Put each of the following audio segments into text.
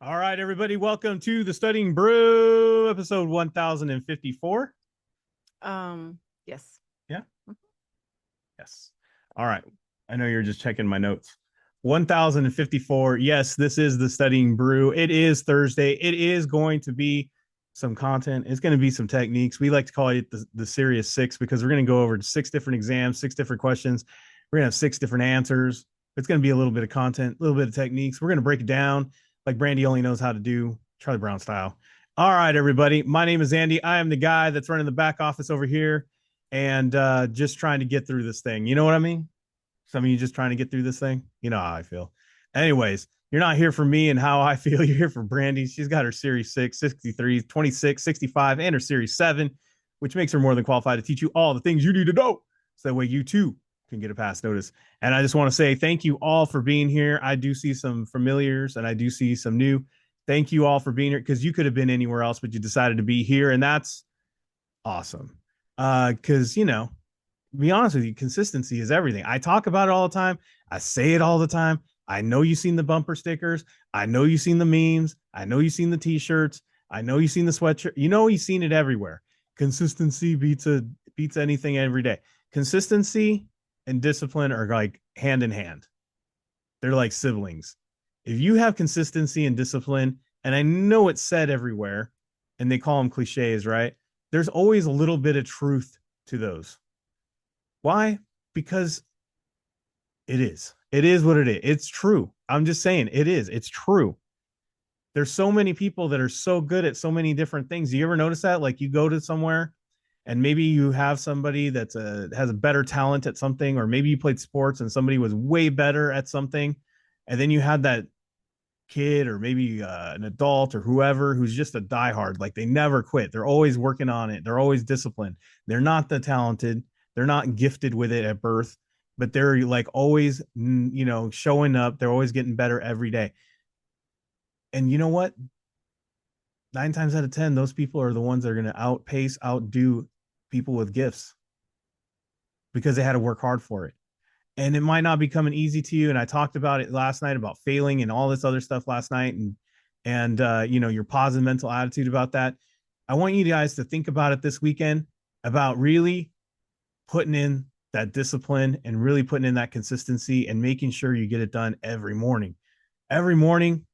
All right, everybody, welcome to the Studying Brew, episode 1054. Yes. Yeah, yes. All right. I know you're just checking my notes. 1054. Yes, this is the Studying Brew. It is Thursday. It is going to be some content. It's going to be some techniques. We like to call it the Serious Six because we're going to go over 6 different exams, 6 different questions. We're going to have 6 different answers. It's going to be a little bit of content, a little bit of techniques. We're going to break it down like Brandy only knows how to do, Charlie Brown style. All right, everybody. My name is Andy. I am the guy that's running the back office over here and just trying to get through this thing. You know what I mean? Some of you just trying to get through this thing. You know how I feel. Anyways, you're not here for me and how I feel. You're here for Brandy. She's got her Series 6, 63, 26, 65, and her Series 7, which makes her more than qualified to teach you all the things you need to know. So that way you too can get a pass notice. And I just want to say thank you all for being here. I do see some familiars and I do see some new. Thank you all for being here because you could have been anywhere else, but you decided to be here. And that's awesome. Because, be honest with you, consistency is everything. I talk about it all the time. I say it all the time. I know you've seen the bumper stickers. I know you've seen the memes. I know you've seen the t-shirts. I know you've seen the sweatshirt. You've seen it everywhere. Consistency beats anything every day. Consistency and discipline are like hand in hand. They're like siblings. If you have consistency and discipline, and I know it's said everywhere, and they call them cliches, right? There's always a little bit of truth to those. Why? Because it is. It is what it is. It's true. I'm just saying it is. It's true. There's so many people that are so good at so many different things. Do you ever notice that? Like you go to somewhere and maybe you have somebody has a better talent at something, or maybe you played sports and somebody was way better at something, and then you had that kid or maybe an adult or whoever who's just a diehard. Like they never quit. They're always working on it. They're always disciplined. They're not the talented. They're not gifted with it at birth, but they're like always, showing up. They're always getting better every day. And you know what? 9 times out of 10, those people are the ones that are going to outdo people with gifts because they had to work hard for it. And it might not be coming easy to you. And I talked about it last night about failing and all this other stuff last night, and your positive mental attitude about that. I want you guys to think about it this weekend about really putting in that discipline and really putting in that consistency and making sure you get it done every morning. Every morning,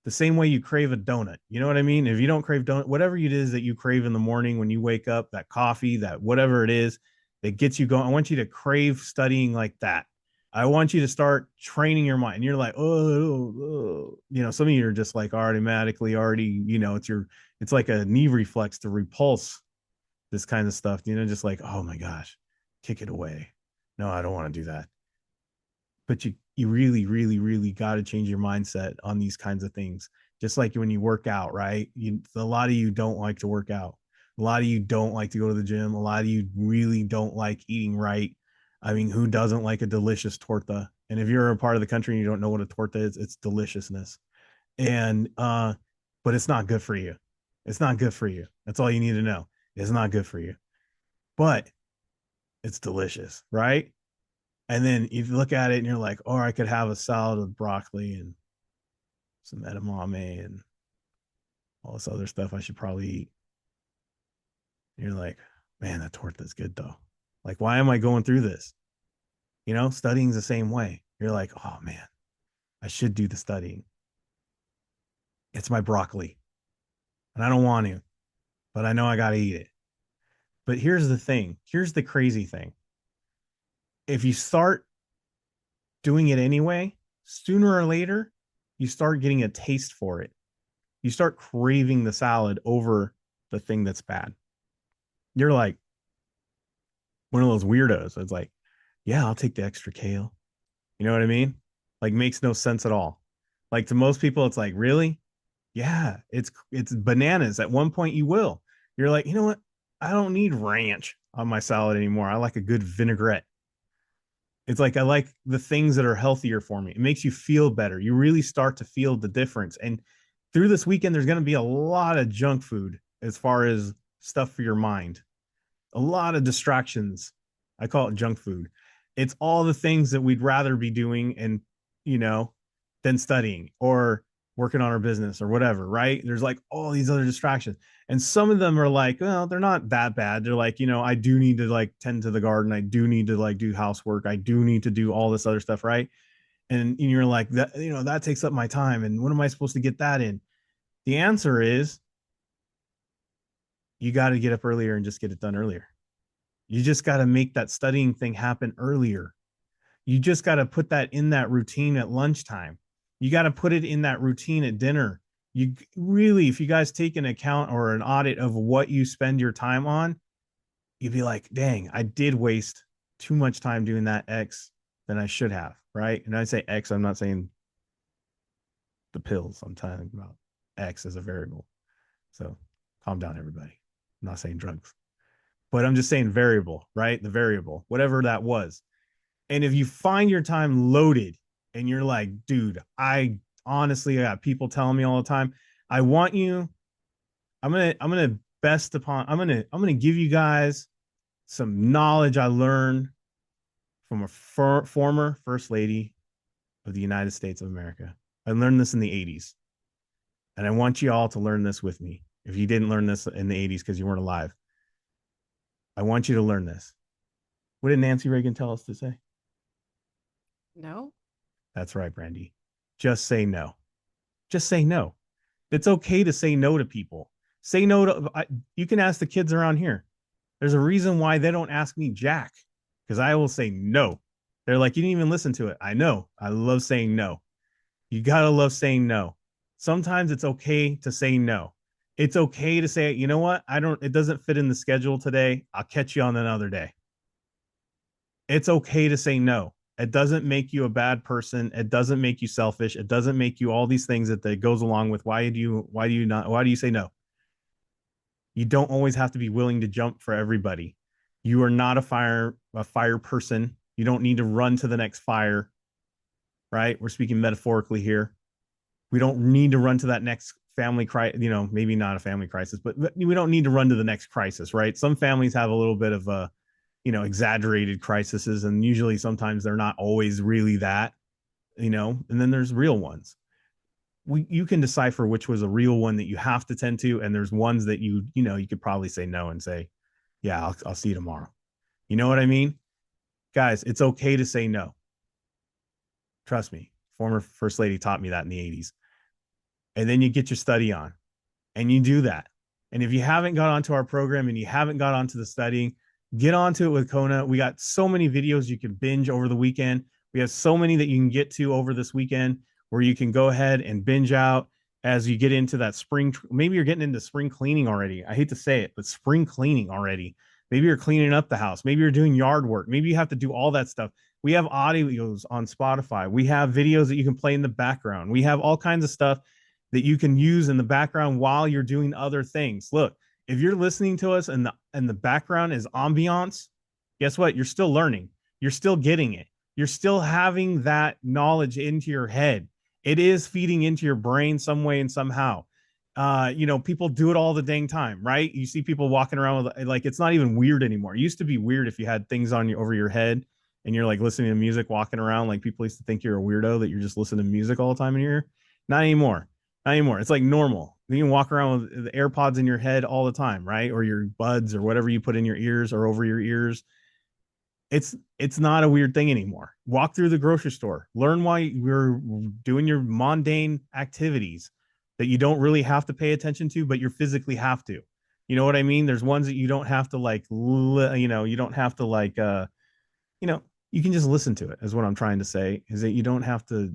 the same way you crave a donut. You know what I mean? If you don't crave donut, whatever it is that you crave in the morning when you wake up, that coffee, that whatever it is that gets you going, I want you to crave studying like that. I want you to start training your mind. You're like, some of you are just like automatically already, it's like a knee reflex to repulse this kind of stuff, just like, oh my gosh, kick it away. No, I don't want to do that. But you really, really, really got to change your mindset on these kinds of things. Just like when you work out, right? A lot of you don't like to work out. A lot of you don't like to go to the gym. A lot of you really don't like eating right. I mean, who doesn't like a delicious torta? And if you're a part of the country and you don't know what a torta is, it's deliciousness. And but it's not good for you. It's not good for you. That's all you need to know. It's not good for you. But it's delicious, right? And then you look at it and you're like, oh, I could have a salad with broccoli and some edamame and all this other stuff I should probably eat. And you're like, man, that torta is good though. Like, why am I going through this? Studying's the same way. You're like, oh man, I should do the studying. It's my broccoli and I don't want to, but I know I got to eat it. But here's the thing. Here's the crazy thing. If you start doing it anyway, sooner or later, you start getting a taste for it. You start craving the salad over the thing that's bad. You're like one of those weirdos. It's like, yeah, I'll take the extra kale. You know what I mean? Like makes no sense at all. Like to most people, it's like, really? Yeah, it's bananas. At one point you will. You're like, you know what? I don't need ranch on my salad anymore. I like a good vinaigrette. It's like I like the things that are healthier for me. It makes you feel better. You really start to feel the difference. And through this weekend, there's going to be a lot of junk food as far as stuff for your mind, a lot of distractions. I call it junk food. It's all the things that we'd rather be doing and, you know, than studying, or working on our business or whatever, right? There's like all these other distractions. And some of them are like, well, they're not that bad. They're like, I do need to like tend to the garden. I do need to like do housework. I do need to do all this other stuff, right? And you're like, that, that takes up my time. And when am I supposed to get that in? The answer is you got to get up earlier and just get it done earlier. You just got to make that studying thing happen earlier. You just got to put that in that routine at lunchtime. You got to put it in that routine at dinner. You really, if you guys take an account or an audit of what you spend your time on, you'd be like, dang, I did waste too much time doing that X than I should have, right? And I say X, I'm not saying the pills. I'm talking about X as a variable. So calm down, everybody. I'm not saying drugs, but I'm just saying variable, right? The variable, whatever that was. And if you find your time loaded and you're like, dude, I honestly got people telling me all the time, I want you, I'm gonna I'm gonna give you guys some knowledge I learned from a former first lady of the United States of America. I learned this in the 80s. And I want you all to learn this with me. If you didn't learn this in the 80s because you weren't alive, I want you to learn this. What did Nancy Reagan tell us to say? No. That's right, Brandy. Just say no. Just say no. It's okay to say no to people. Say no to, you can ask the kids around here. There's a reason why they don't ask me Jack, because I will say no. They're like, you didn't even listen to it. I know. I love saying no. You got to love saying no. Sometimes it's okay to say no. It's okay to say, you know what? It doesn't fit in the schedule today. I'll catch you on another day. It's okay to say no. It doesn't make you a bad person. It doesn't make you selfish. It doesn't make you all these things that goes along with why do you say no? You don't always have to be willing to jump for everybody. You are not a fire person. You don't need to run to the next fire, right? We're speaking metaphorically here. We don't need to run to that next family crisis, maybe not a family crisis, but we don't need to run to the next crisis, right? Some families have a little bit of exaggerated crises, and usually sometimes they're not always really that, and then there's real ones. You can decipher which was a real one that you have to tend to, and there's ones that you could probably say no and say, yeah, I'll see you tomorrow. You know what I mean? Guys, it's okay to say no. Trust me. Former first lady taught me that in the 80s. And then you get your study on and you do that. And if you haven't got onto our program and you haven't got onto the studying, get onto it with Kona. We got so many videos you can binge over the weekend. We have so many that you can get to over this weekend where you can go ahead and binge out as you get into that spring. Maybe you're getting into spring cleaning already. I hate to say it, but spring cleaning already. Maybe you're cleaning up the house. Maybe you're doing yard work. Maybe you have to do all that stuff. We have audios on Spotify. We have videos that you can play in the background. We have all kinds of stuff that you can use in the background while you're doing other things. Look, if you're listening to us and the background is ambiance, guess what? You're still learning. You're still getting it. You're still having that knowledge into your head. It is feeding into your brain some way and somehow. People do it all the dang time, right? You see people walking around with like, it's not even weird anymore. It used to be weird if you had things on you over your head and you're like listening to music, walking around. Like people used to think you're a weirdo that you're just listening to music all the time in your ear. Not anymore. Not anymore. It's like normal. You can walk around with the AirPods in your head all the time, right? Or your buds or whatever you put in your ears or over your ears. It's not a weird thing anymore. Walk through the grocery store. Learn why you're doing your mundane activities that you don't really have to pay attention to, but you physically have to. You know what I mean? There's ones that you don't have to like, you don't have to like, you can just listen to it is what I'm trying to say, is that you don't have to,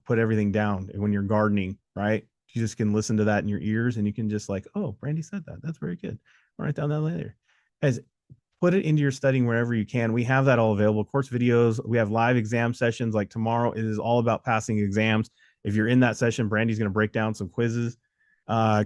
put everything down when you're gardening, right? You just can listen to that in your ears and you can just like, oh, Brandy said that. That's very good. I'll write down that later. Guys, put it into your studying wherever you can. We have that all available. Course videos. We have live exam sessions like tomorrow. It is all about passing exams. If you're in that session, Brandy's going to break down some quizzes,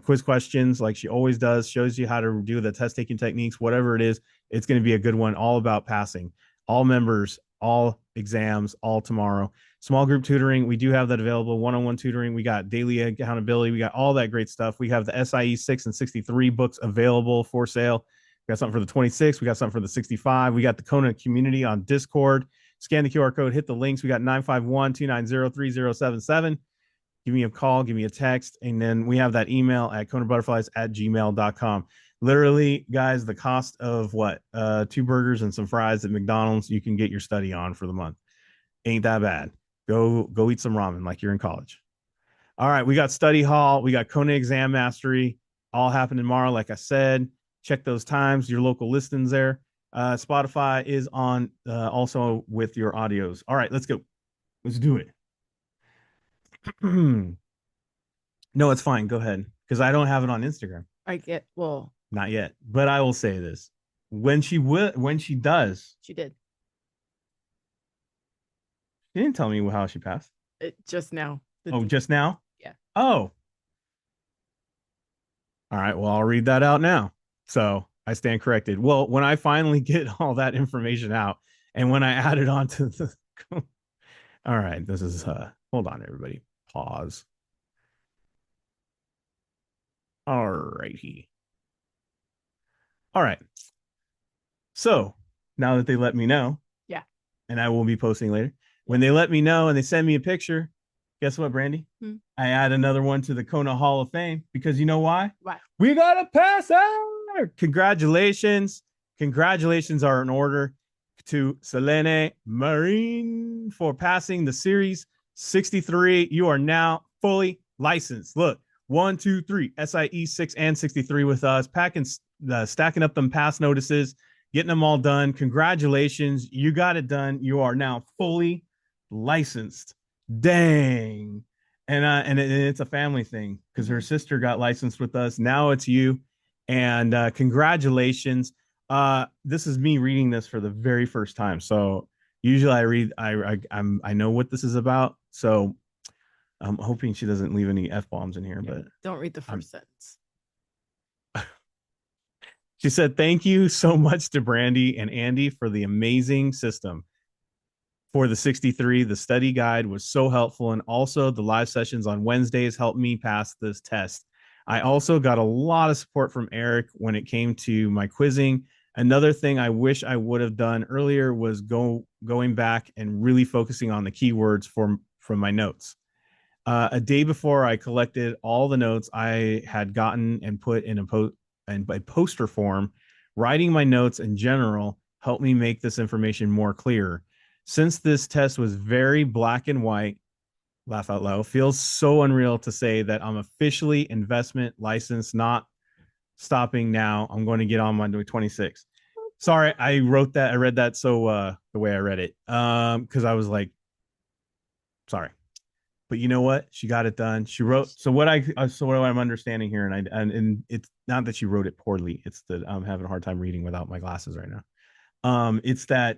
quiz questions like she always does, shows you how to do the test taking techniques, whatever it is. It's going to be a good one, all about passing. All members, all exams, all tomorrow. Small group tutoring, we do have that available. One-on-one tutoring, we got daily accountability, we got all that great stuff. We have the SIE 6 and 63 books available for sale. We got something for the 26, we got something for the 65. We got the Kona community on Discord. Scan the QR code, hit the links. We got 951-290-3077. give me a call, give me a text, and then we have that email at KonaButterflyz@gmail.com. Literally, guys, the cost of what? Two burgers and some fries at McDonald's, you can get your study on for the month. Ain't that bad. Go eat some ramen like you're in college. All right, we got study hall, we got Kona exam mastery, all happening tomorrow. Like I said, check those times, your local listings there. Spotify is on also with your audios. All right, let's go. Let's do it. No, it's fine. Go ahead because I don't have it on Instagram. I get, well, Not yet, but I will say this: when she does, she did she didn't tell me how she passed. it just now. Oh, just now? Yeah. Oh, all right. Well, I'll read that out now. So I stand corrected. Well, when I finally get all that information out and when I add it onto the all right, this is hold on, everybody. Pause. All righty. All right. So now that they let me know, Yeah. and I will be posting later, when they let me know and they send me a picture, guess what, Brandy? I add another one to the Kona Hall of Fame because you know why? Why? We got a passer. Congratulations. Congratulations are in order to Selene Marine for passing the series 63. You are now fully licensed. Look, 1, 2, 3, SIE 6 and 63 with us, stacking up them pass notices, getting them all done. Congratulations. You got it done. You are now fully licensed. Dang. And it's a family thing because her sister got licensed with us. Now it's you. And congratulations. This is me reading this for the very first time. So usually I know what this is about. So I'm hoping she doesn't leave any F-bombs in here, but don't read the first sentence. She said, "Thank you so much to Brandy and Andy for the amazing system. For the 63, the study guide was so helpful, and also the live sessions on Wednesdays helped me pass this test. I also got a lot of support from Eric when it came to my quizzing. Another thing I wish I would have done earlier was going back and really focusing on the keywords from my notes. A day before I collected all the notes I had gotten and put in a poster form, writing my notes in general helped me make this information more clear. Since this test was very black and white, laugh out loud, feels so unreal to say that I'm officially investment licensed, not stopping now. I'm going to get on my 26. Sorry, I wrote that. I read that so the way I read it. Because I was like, sorry. But you know what? She got it done. She wrote. So what I'm understanding here, and it's not that she wrote it poorly. It's that I'm having a hard time reading without my glasses right now. It's that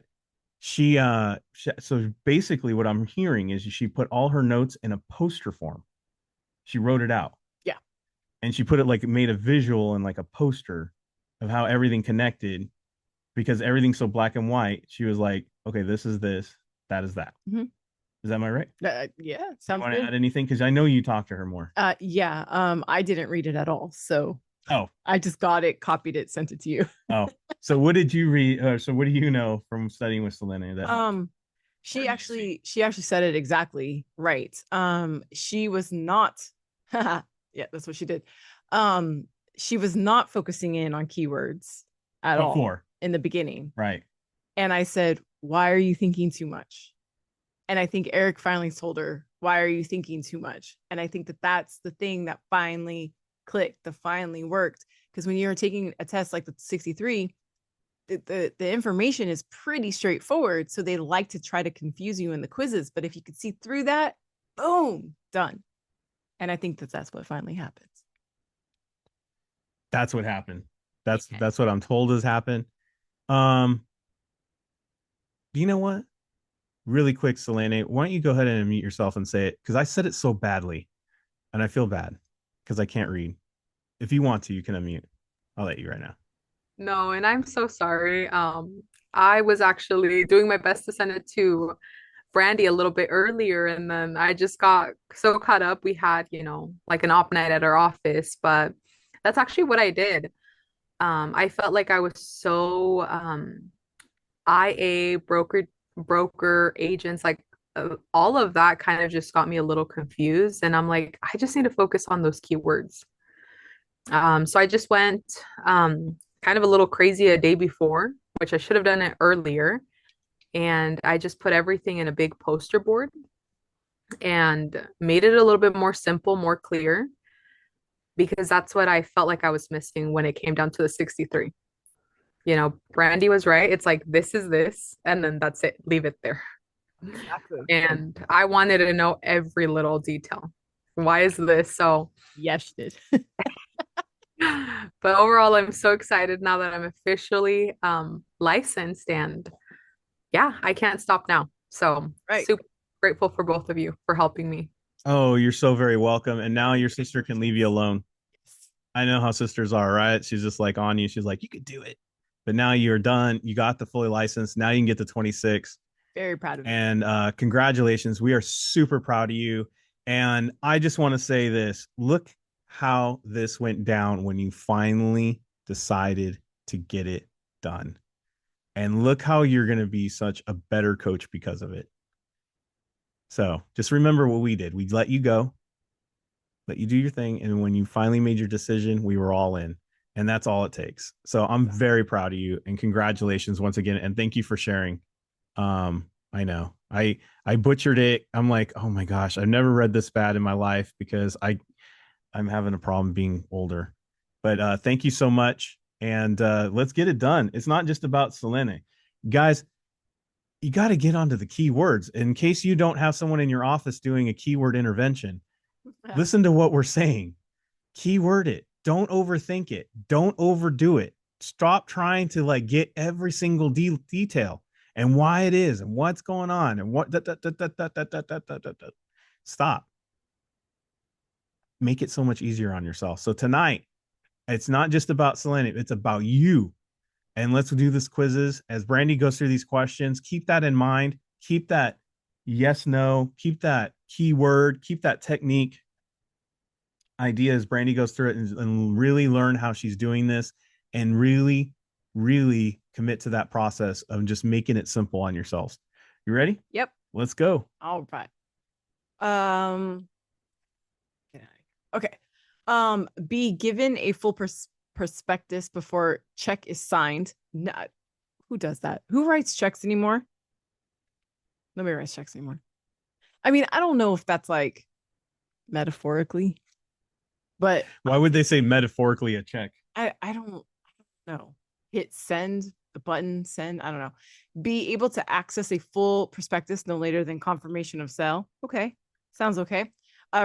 so basically what I'm hearing is she put all her notes in a poster form. She wrote it out. Yeah. And she put it like it made a visual and like a poster of how everything connected because everything's so black and white. She was like, okay, this is this, that is that. Mm-hmm. Is that my right? Yeah, sounds want good. to add anything? Because I know you talked to her more. Yeah. I didn't read it at all, so Oh, I just got it, copied it, sent it to you. oh. So what did you read? So what do you know from studying with Selena? That she actually said it exactly right. She was not. Yeah, that's what she did. She was not focusing in on keywords at all in the beginning. Right. And I said, "Why are you thinking too much?" And I think Eric finally told her, "Why are you thinking too much?" And I think that that's the thing that finally clicked, that finally worked. Because when you're taking a test like the 63, the information is pretty straightforward. So they like to try to confuse you in the quizzes. But if you could see through that, boom, done. And I think that that's what finally happens. That's what happened. That's what I'm told has happened. You know what? Really quick, Selene, why don't you go ahead and unmute yourself and say it? Because I said it so badly and I feel bad because I can't read. If you want to, you can unmute. I'll let you right now. No, and I'm so sorry. I was actually doing my best to send it to Brandy a little bit earlier, and then I just got so caught up. We had, like an op night at our office, but that's actually what I did. I felt like I was so IA broker agents, like all of that kind of just got me a little confused. And I'm like, I just need to focus on those keywords. So I just went kind of a little crazy a day before, which I should have done it earlier. And I just put everything in a big poster board and made it a little bit more simple, more clear, because that's what I felt like I was missing when it came down to the 63. You know, Brandy was right. It's like, this is this, and then that's it. Leave it there. Exactly. And I wanted to know every little detail. Why is this? So, Yes, you did. but overall, I'm so excited now that I'm officially licensed, and yeah, I can't stop now. So, Right. super grateful for both of you for helping me. Oh, you're so very welcome. And now your sister can leave you alone. I know how sisters are, right? She's just like on you. She's like, you could do it. But now you're done. You got the fully licensed. Now you can get the 26. Very proud of you. And congratulations. We are super proud of you. And I just want to say this. Look how this went down when you finally decided to get it done. And look how you're going to be such a better coach because of it. So just remember what we did. We let you go, let you do your thing. And when you finally made your decision, we were all in. And that's all it takes. So I'm very proud of you and congratulations once again. And thank you for sharing. I know I butchered it. I'm like, oh my gosh, I've never read this bad in my life because I'm having a problem being older. But thank you so much. And let's get it done. It's not just about Selene. Guys, you got to get onto the keywords. In case you don't have someone in your office doing a keyword intervention, listen to what we're saying. Keyword it. Don't overthink it. Don't overdo it. Stop trying to like get every single detail and why it is and what's going on and what stop. Make it so much easier on yourself. So tonight, it's not just about Selene, it's about you. And let's do this quizzes as Brandy goes through these questions. Keep that in mind. Keep that yes, no, keep that keyword, keep that technique idea as Brandy goes through it and really learn how she's doing this and really, really commit to that process of just making it simple on yourselves. You ready? Yep. Let's go. All right. Okay. Be given a full prospectus before check is signed. No, who does that? Who writes checks anymore? Nobody writes checks anymore. I mean, I don't know if that's like metaphorically, but why would they say metaphorically a check? I don't know. Hit send, the button send. I don't know. Be able to access a full prospectus no later than confirmation of sale. Okay. Sounds okay.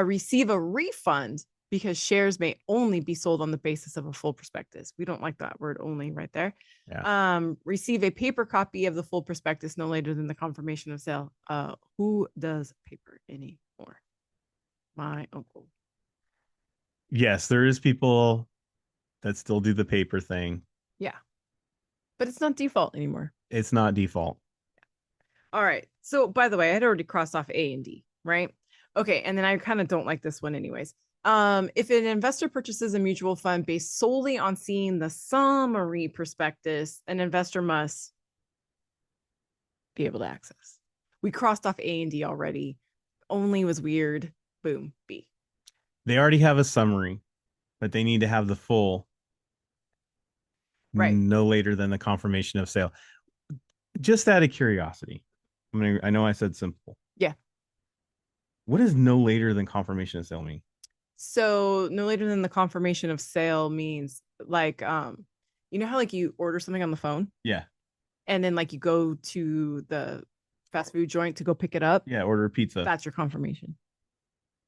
Receive a refund because shares may only be sold on the basis of a full prospectus. We don't like that word only right there. Yeah. Receive a paper copy of the full prospectus no later than the confirmation of sale. Who does paper anymore? My uncle. Yes, there is people that still do the paper thing. Yeah. But it's not default anymore. It's not default. All right. So by the way, I had already crossed off A and D, right? Okay. And then I kind of don't like this one anyways. If an investor purchases a mutual fund based solely on seeing the summary prospectus, an investor must be able to access. We crossed off A and D already. Only was weird. Boom. B. They already have a summary, but they need to have the full. Right. No later than the confirmation of sale. Just out of curiosity. I know I said simple. Yeah. What does no later than confirmation of sale mean? So no later than the confirmation of sale means like, you know how like you order something on the phone? Yeah. And then like you go to the fast food joint to go pick it up. Yeah, order a pizza. That's your confirmation.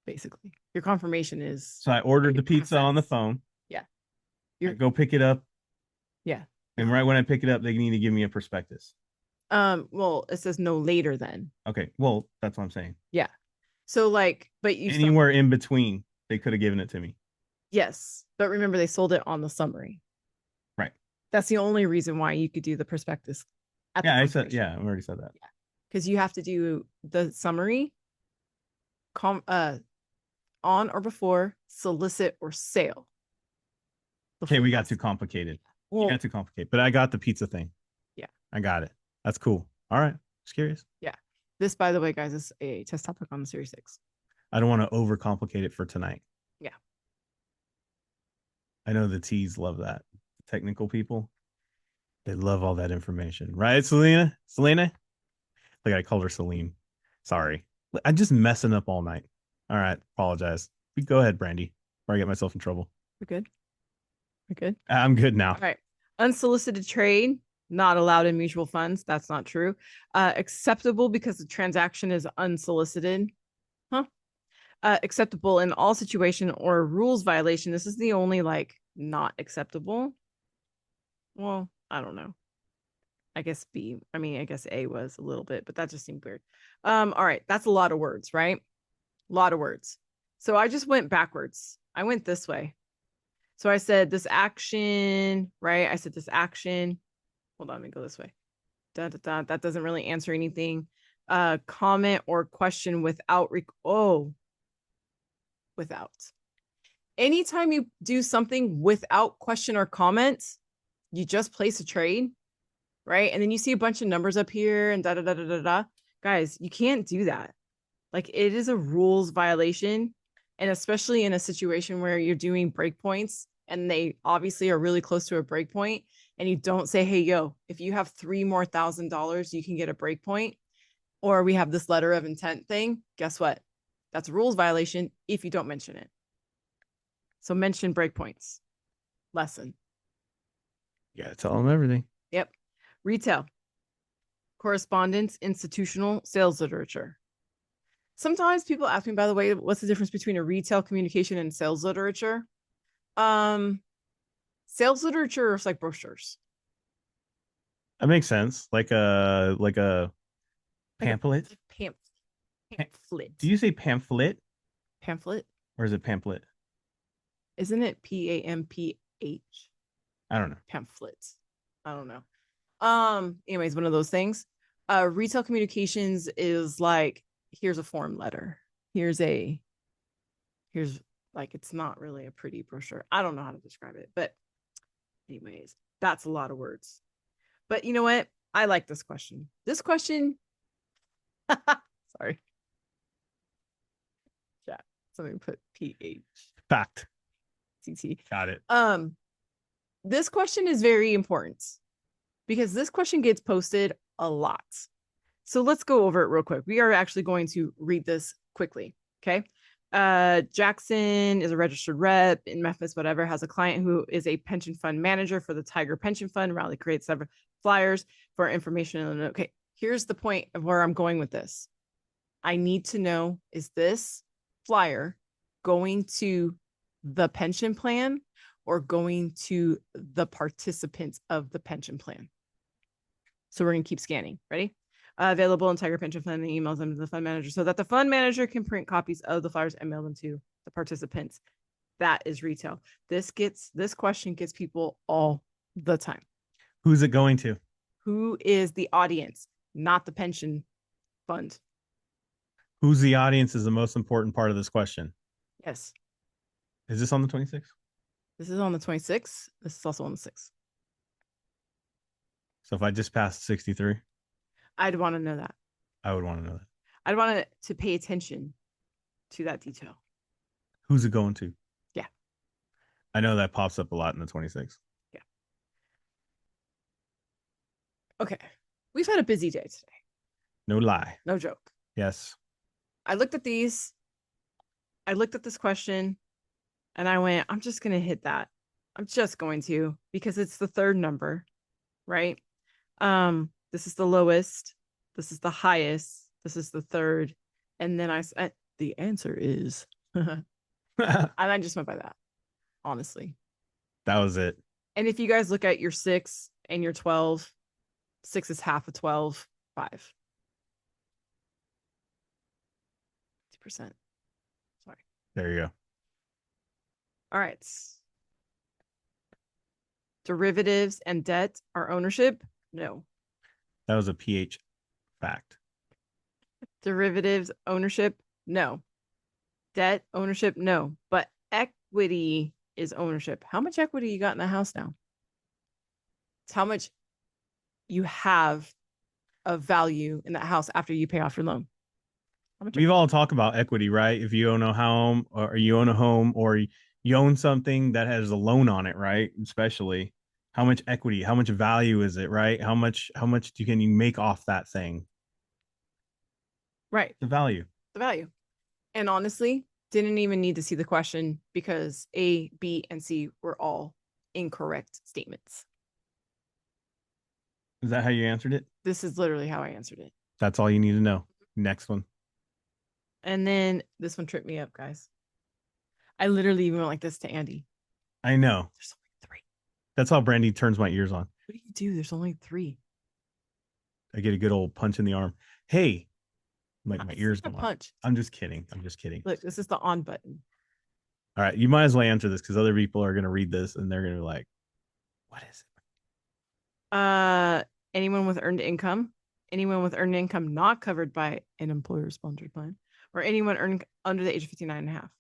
Basically. Your confirmation is. So I ordered the pizza on the phone. Yeah. I go pick it up. Yeah. And right when I pick it up, they need to give me a prospectus. Well, it says no later than. Okay. Well, that's what I'm saying. Yeah. So like, but you anywhere in between, they could have given it to me. Yes. But remember, they sold it on the summary. Right. That's the only reason why you could do the prospectus. Yeah, I already said that. Yeah. Because you have to do the summary on or before solicit or sale. Okay, we got too complicated. Well, got too complicated, but I got the pizza thing. Yeah. I got it. That's cool. All right. Just curious. Yeah. This, by the way, guys, is a test topic on the Series 6. I don't want to overcomplicate it for tonight. Yeah. I know the T's love that. Technical people, they love all that information. Right, Selena? Selena? Like I called her Celine. Sorry. I'm just messing up all night. All right. Apologize. Go ahead, Brandy, before I get myself in trouble. We're good. We're good. I'm good now. All right. Unsolicited trade, not allowed in mutual funds. That's not true. Acceptable because the transaction is unsolicited. Huh? Acceptable in all situation or rules violation. This is the only like not acceptable. Well, I don't know. I guess I guess A was a little bit, but that just seemed weird. All right. That's a lot of words, right? A lot of words. So I just went backwards. I went this way. So I said this action, right? I said this action. Hold on, let me go this way. That doesn't really answer anything. Comment or question without. Without. Anytime you do something without question or comment, you just place a trade, right? And then you see a bunch of numbers up here and da da da da da da. Guys, you can't do that. Like it is a rules violation. And especially in a situation where you're doing breakpoints and they obviously are really close to a breakpoint, and you don't say, hey, yo, if you have $3 more thousand, you can get a breakpoint, or we have this letter of intent thing. Guess what? That's a rules violation if you don't mention it. So mention breakpoints. Lesson. Yeah, tell them everything. Yep. Retail. Correspondence, institutional, sales literature. Sometimes people ask me, by the way, what's the difference between a retail communication and sales literature? Sales literature is like brochures. That makes sense. Like a pamphlet. Pamphlet. Do you say pamphlet? Pamphlet? Or is it pamphlet? Isn't it PAMPH? I don't know. Pamphlet. I don't know. Anyways, one of those things. Retail communications is like, here's a form letter. Here's like, it's not really a pretty brochure. I don't know how to describe it, but anyways, that's a lot of words. But you know what? I like this question. This question, sorry. Chat. Somebody put PH. Fact. CT. Got it. This question is very important because this question gets posted a lot. So let's go over it real quick. We are actually going to read this quickly. Okay. Jackson is a registered rep in Memphis, whatever, has a client who is a pension fund manager for the Tiger Pension Fund. Raleigh creates several flyers for information. Okay. Here's the point of where I'm going with this. I need to know, is this flyer going to the pension plan or going to the participants of the pension plan? So we're going to keep scanning. Ready? Available in Tiger Pension Fund and emails them to the fund manager so that the fund manager can print copies of the flyers and mail them to the participants. That is retail. This question gets people all the time. Who's it going to? Who is the audience, not the pension fund? Who's the audience is the most important part of this question. Yes. Is this on the 26th? This is on the 26th. This is also on the 6th. So if I just passed 63, I'd want to know that. I would want to know that. I'd want to pay attention to that detail. Who's it going to? Yeah. I know that pops up a lot in the 26th. Yeah. Okay. We've had a busy day today. No lie. No joke. Yes. I looked at these. I looked at this question and I went, I'm just going to hit that. I'm just going to, because it's the third number, right? This is the lowest. This is the highest. This is the third. And then I said, the answer is, and I just went by that, honestly. That was it. And if you guys look at your 6 and your 12, 6 is half of 12, 5. 50%. Sorry. There you go. All right. Derivatives and debt are ownership? No. That was a PH fact. Derivatives ownership? No. Debt ownership? No. But equity is ownership. How much equity you got in the house now? It's how much you have of value in that house after you pay off your loan? How much? We've all talked about equity, right? If you own a home or you own a home or you own something that has a loan on it, right? Especially how much equity, how much value is it, right? How much can you make off that thing? Right. The value. The value. And honestly, didn't even need to see the question because A, B, and C were all incorrect statements. Is that how you answered it? This is literally how I answered it. That's all you need to know. Next one. And then this one tripped me up, guys. I literally even went like this to Andy. I know. There's only 3. That's how Brandy turns my ears on. What do you do? There's only 3. I get a good old punch in the arm. Hey, like my It's ears not go a on. punch. I'm just kidding. I'm just kidding. Look, this is the on button. All right, you might as well answer this because other people are going to read this and they're going to be like, "What is it?" Anyone with earned income, anyone with earned income not covered by an employer sponsored plan, or anyone earned under the age of 59 and a half.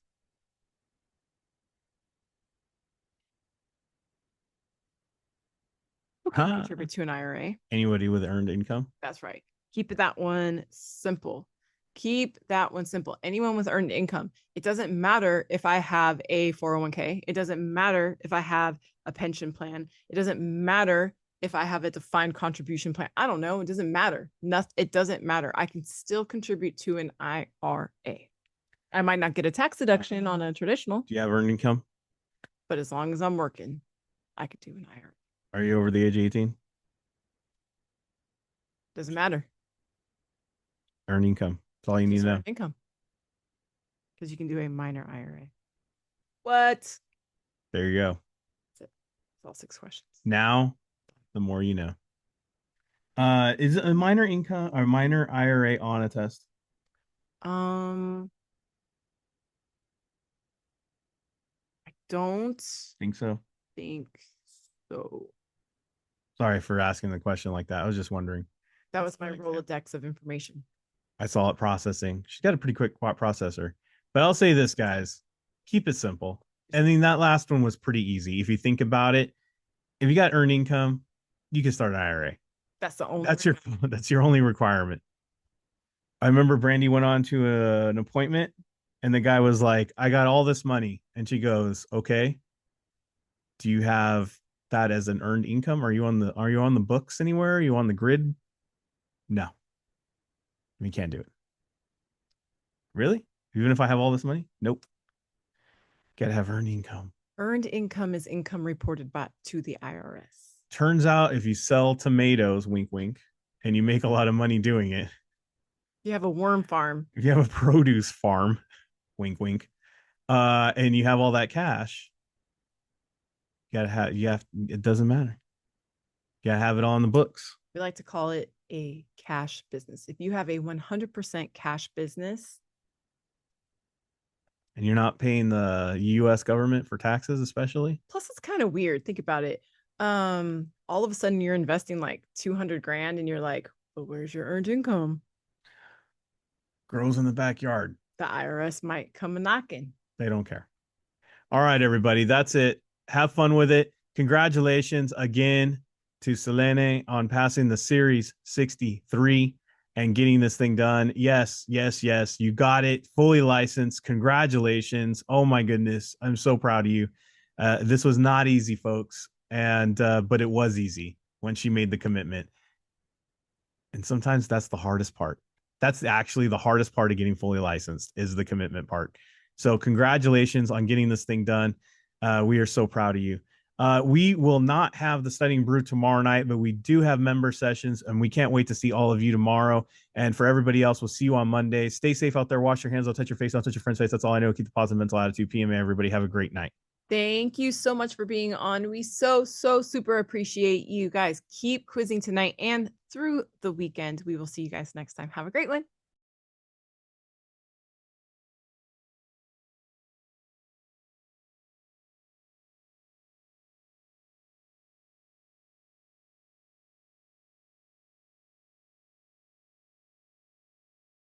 Okay, Huh? contribute to an IRA. Anybody with earned income? That's right. Keep that one simple. Keep that one simple. Anyone with earned income. It doesn't matter if I have a 401k. It doesn't matter if I have a pension plan. It doesn't matter if I have a defined contribution plan. I don't know. It doesn't matter. Nothing. It doesn't matter. I can still contribute to an IRA. I might not get a tax deduction on a traditional, Do you have earned income? but as long as I'm working, I could do an IRA. Are you over the age of 18? Doesn't matter. Earned income. That's all you need Just to know. earned income. Because you can do a minor IRA. What? There you go. That's it. It's all 6 questions. Now, the more you know. Is a minor income or minor IRA on a test? I don't Think so. think so. Sorry for asking the question like that. I was just wondering. That was my Rolodex of information. I saw it processing. She's got a pretty quick processor. But I'll say this, guys, keep it simple. I mean, that last one was pretty easy. If you think about it, if you got earned income, you can start an IRA. That's the only. That's your only requirement. I remember Brandy went on to an appointment and the guy was like, I got all this money. And she goes, okay. Do you have that as an earned income? Are you on the books anywhere? Are you on the grid? No. We can't do it. Really? Even if I have all this money? Nope. Gotta have earned income. Earned income is income reported back to the IRS. Turns out if you sell tomatoes, wink, wink, and you make a lot of money doing it, You have a worm farm. if you have a produce farm, wink, wink, and you have all that cash, it doesn't matter. You gotta have it all in the books. We like to call it a cash business. If you have a 100% cash business, And you're not paying the US government for taxes, especially. plus it's kind of weird. Think about it. All of a sudden you're investing like 200 grand and you're like, well, where's your earned income? Grows in the backyard. The IRS might come a knocking. They don't care. All right, everybody. That's it. Have fun with it. Congratulations again to Selene on passing the Series 63 and getting this thing done. Yes, yes, yes. You got it. Fully licensed. Congratulations. Oh my goodness. I'm so proud of you. This was not easy, folks. But it was easy when she made the commitment. And sometimes that's the hardest part. That's actually the hardest part of getting fully licensed is the commitment part. So congratulations on getting this thing done. We are so proud of you. We will not have the Studying Brew tomorrow night, but we do have member sessions, and we can't wait to see all of you tomorrow. And for everybody else, we'll see you on Monday. Stay safe out there. Wash your hands. Don't touch your face. Don't touch your friend's face. That's all I know. Keep the positive mental attitude. PMA, everybody. Have a great night. Thank you so much for being on. We so super appreciate you guys. Keep quizzing tonight and through the weekend. We will see you guys next time. Have a great one.